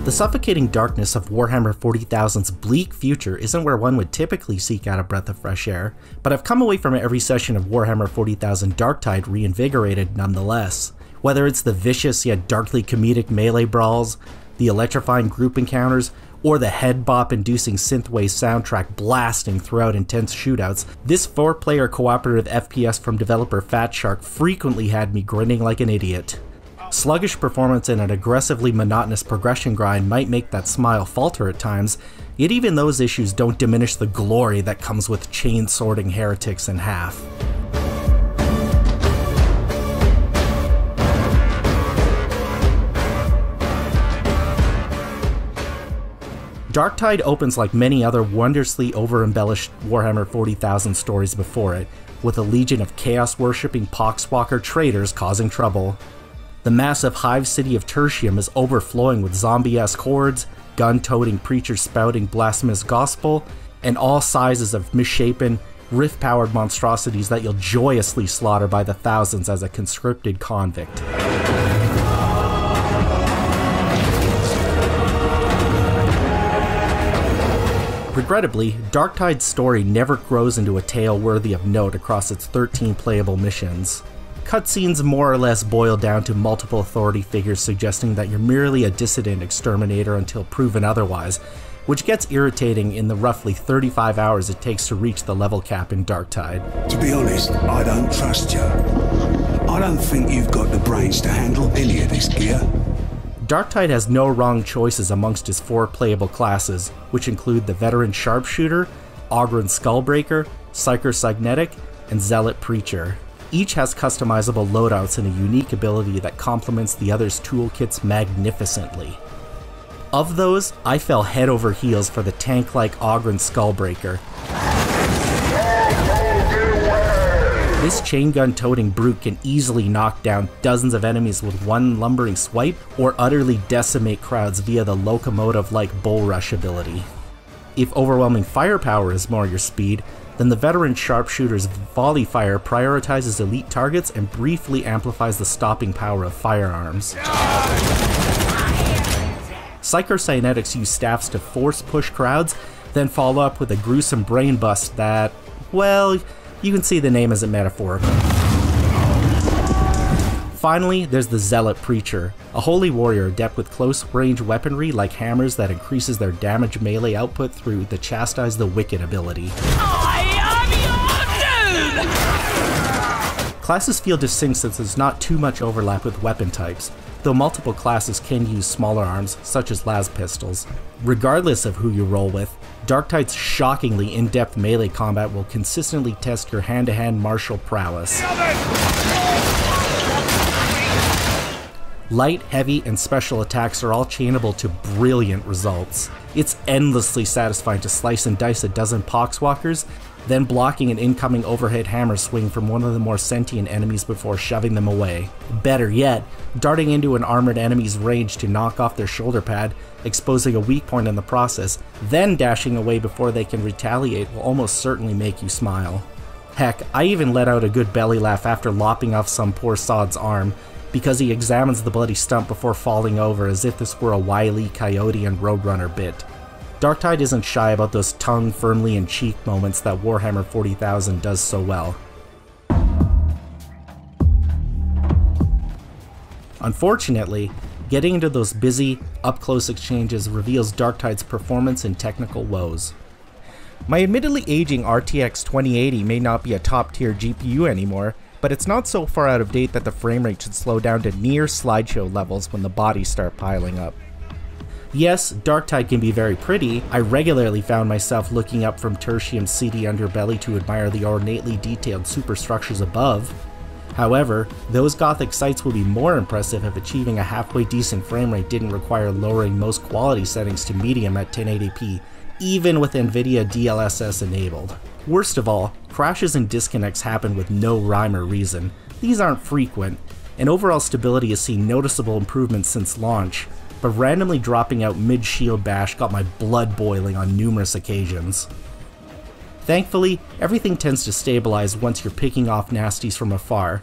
The suffocating darkness of Warhammer 40,000's bleak future isn't where one would typically seek out a breath of fresh air, but I've come away from every session of Warhammer 40,000 Darktide reinvigorated nonetheless. Whether it's the vicious yet darkly comedic melee brawls, the electrifying group encounters, or the head bop inducing synthwave soundtrack blasting throughout intense shootouts, this 4-player cooperative FPS from developer Fatshark frequently had me grinning like an idiot. Sluggish performance and an aggressively monotonous progression grind might make that smile falter at times, yet even those issues don't diminish the glory that comes with chain-sorting heretics in half. Darktide opens like many other wondrously over-embellished Warhammer 40,000 stories before it, with a legion of chaos-worshipping poxwalker traitors causing trouble. The massive hive city of Tertium is overflowing with zombie-esque hordes, gun-toting preachers spouting blasphemous gospel, and all sizes of misshapen, rift-powered monstrosities that you'll joyously slaughter by the thousands as a conscripted convict. Regrettably, Darktide's story never grows into a tale worthy of note across its 13 playable missions. Cutscenes more or less boil down to multiple authority figures suggesting that you're merely a dissident exterminator until proven otherwise, which gets irritating in the roughly 35 hours it takes to reach the level cap in Darktide. To be honest, I don't trust you. I don't think you've got the brains to handle any of this gear. Darktide has no wrong choices amongst his 4 playable classes, which include the Veteran Sharpshooter, Ogryn Skullbreaker, Psyker Cygnetic, and Zealot Preacher. Each has customizable loadouts and a unique ability that complements the other's toolkits magnificently. Of those, I fell head over heels for the tank-like Ogryn Skullbreaker. This chain gun-toting brute can easily knock down dozens of enemies with one lumbering swipe, or utterly decimate crowds via the locomotive-like bull rush ability. If overwhelming firepower is more your speed, then the Veteran Sharpshooter's volley fire prioritizes elite targets and briefly amplifies the stopping power of firearms. Psyker Cynetics use staffs to force push crowds, then follow up with a gruesome brain bust that, well, you can see the name as a metaphorical. Finally, there's the Zealot Preacher, a holy warrior adept with close-range weaponry like hammers that increases their damage melee output through the Chastise the Wicked ability. Classes feel distinct since there's not too much overlap with weapon types, though multiple classes can use smaller arms, such as las pistols. Regardless of who you roll with, Darktide's shockingly in-depth melee combat will consistently test your hand-to-hand martial prowess. Light, heavy, and special attacks are all chainable to brilliant results. It's endlessly satisfying to slice and dice a dozen poxwalkers, then blocking an incoming overhead hammer swing from one of the more sentient enemies before shoving them away. Better yet, darting into an armored enemy's range to knock off their shoulder pad, exposing a weak point in the process, then dashing away before they can retaliate will almost certainly make you smile. Heck, I even let out a good belly laugh after lopping off some poor sod's arm, because he examines the bloody stump before falling over as if this were a Wile E. Coyote and Roadrunner bit. Darktide isn't shy about those tongue firmly in cheek moments that Warhammer 40,000 does so well. Unfortunately, getting into those busy, up-close exchanges reveals Darktide's performance and technical woes. My admittedly aging RTX 2080 may not be a top-tier GPU anymore, but it's not so far out of date that the frame rate should slow down to near slideshow levels when the bodies start piling up. Yes, Darktide can be very pretty. I regularly found myself looking up from Tertium's seedy underbelly to admire the ornately detailed superstructures above. However, those gothic sights would be more impressive if achieving a halfway decent frame rate didn't require lowering most quality settings to medium at 1080p, even with NVIDIA DLSS enabled. Worst of all, crashes and disconnects happen with no rhyme or reason. These aren't frequent, and overall stability has seen noticeable improvements since launch, but randomly dropping out mid-shield bash got my blood boiling on numerous occasions. Thankfully, everything tends to stabilize once you're picking off nasties from afar,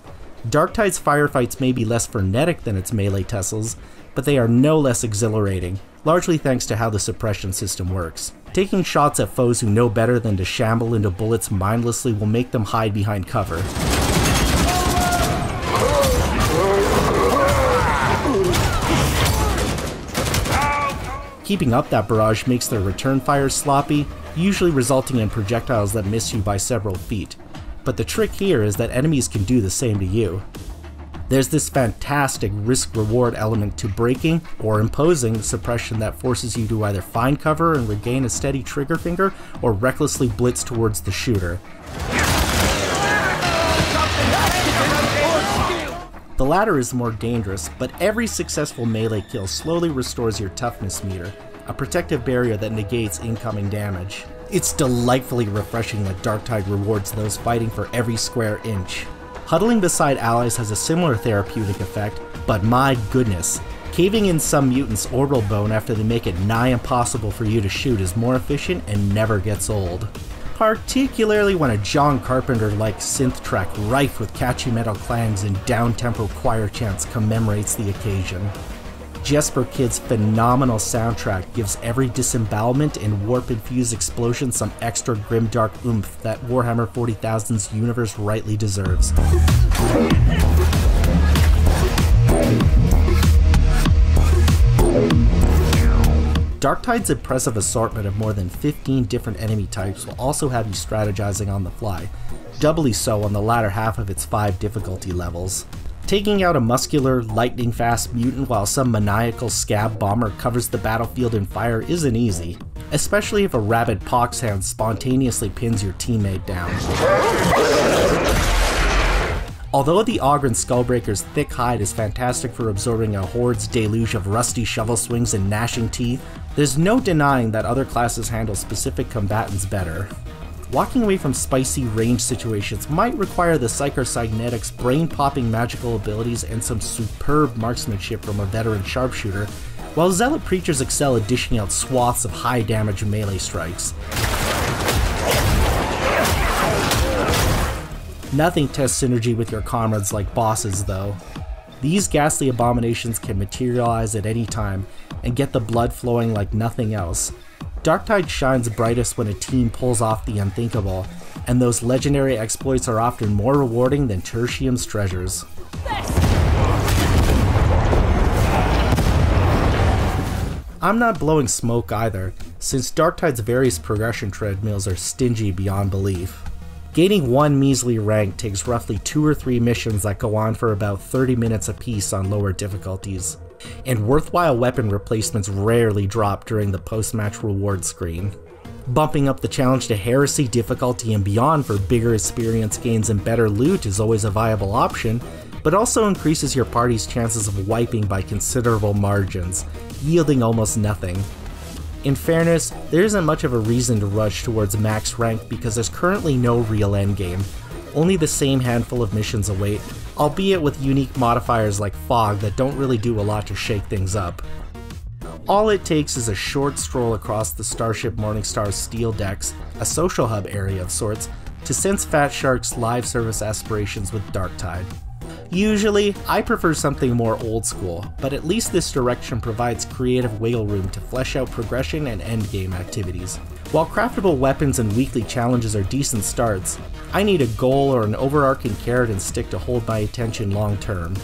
Darktide's firefights may be less frenetic than its melee tussles, but they are no less exhilarating, largely thanks to how the suppression system works. Taking shots at foes who know better than to shamble into bullets mindlessly will make them hide behind cover. Keeping up that barrage makes their return fire sloppy, usually resulting in projectiles that miss you by several feet. But the trick here is that enemies can do the same to you. There's this fantastic risk-reward element to breaking or imposing suppression that forces you to either find cover and regain a steady trigger finger, or recklessly blitz towards the shooter. The latter is more dangerous, but every successful melee kill slowly restores your toughness meter, a protective barrier that negates incoming damage. It's delightfully refreshing that Darktide rewards those fighting for every square inch. Huddling beside allies has a similar therapeutic effect, but my goodness, caving in some mutant's orbital bone after they make it nigh impossible for you to shoot is more efficient and never gets old. Particularly when a John Carpenter-like synth track rife with catchy metal clangs and down-tempo choir chants commemorates the occasion. Jesper Kid's phenomenal soundtrack gives every disembowelment and warp-infused explosion some extra grimdark oomph that Warhammer 40,000's universe rightly deserves. Darktide's impressive assortment of more than 15 different enemy types will also have you strategizing on the fly, doubly so on the latter half of its 5 difficulty levels. Taking out a muscular, lightning-fast mutant while some maniacal scab bomber covers the battlefield in fire isn't easy, especially if a rabid poxhound spontaneously pins your teammate down. Although the Ogren Skullbreaker's thick hide is fantastic for absorbing a horde's deluge of rusty shovel swings and gnashing teeth, there's no denying that other classes handle specific combatants better. Walking away from spicy range situations might require the Psycho-Cygnetics' brain-popping magical abilities and some superb marksmanship from a veteran sharpshooter, while Zealot Preachers excel at dishing out swaths of high-damage melee strikes. Nothing tests synergy with your comrades like bosses, though. These ghastly abominations can materialize at any time and get the blood flowing like nothing else. Darktide shines brightest when a team pulls off the unthinkable, and those legendary exploits are often more rewarding than Tertium's treasures. I'm not blowing smoke either, since Darktide's various progression treadmills are stingy beyond belief. Gaining one measly rank takes roughly 2 or 3 missions that go on for about 30 minutes apiece on lower difficulties, and worthwhile weapon replacements rarely drop during the post-match reward screen. Bumping up the challenge to heresy difficulty and beyond for bigger experience gains and better loot is always a viable option, but also increases your party's chances of wiping by considerable margins, yielding almost nothing. In fairness, there isn't much of a reason to rush towards max rank because there's currently no real endgame. Only the same handful of missions await, albeit with unique modifiers like fog that don't really do a lot to shake things up. All it takes is a short stroll across the Starship Morningstar's steel decks, a social hub area of sorts, to sense Fatshark's live service aspirations with Darktide. Usually, I prefer something more old school, but at least this direction provides creative wiggle room to flesh out progression and endgame activities. While craftable weapons and weekly challenges are decent starts, I need a goal or an overarching carrot and stick to hold my attention long term.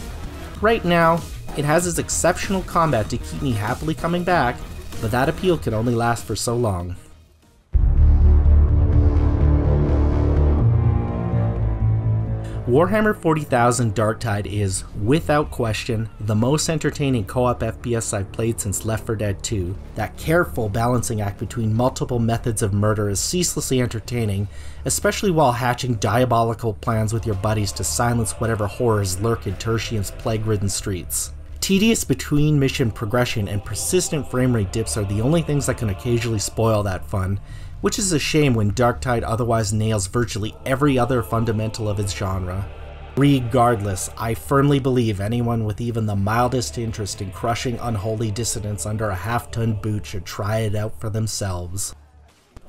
Right now, it has its exceptional combat to keep me happily coming back, but that appeal can only last for so long. Warhammer 40,000 Darktide is, without question, the most entertaining co-op FPS I've played since Left 4 Dead 2. That careful balancing act between multiple methods of murder is ceaselessly entertaining, especially while hatching diabolical plans with your buddies to silence whatever horrors lurk in Tertium's plague-ridden streets. Tedious between-mission progression and persistent framerate dips are the only things that can occasionally spoil that fun, which is a shame when Darktide otherwise nails virtually every other fundamental of its genre. Regardless, I firmly believe anyone with even the mildest interest in crushing unholy dissidents under a half-ton boot should try it out for themselves.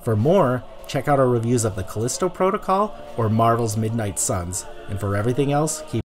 For more, check out our reviews of the Callisto Protocol or Marvel's Midnight Suns, and for everything else, keep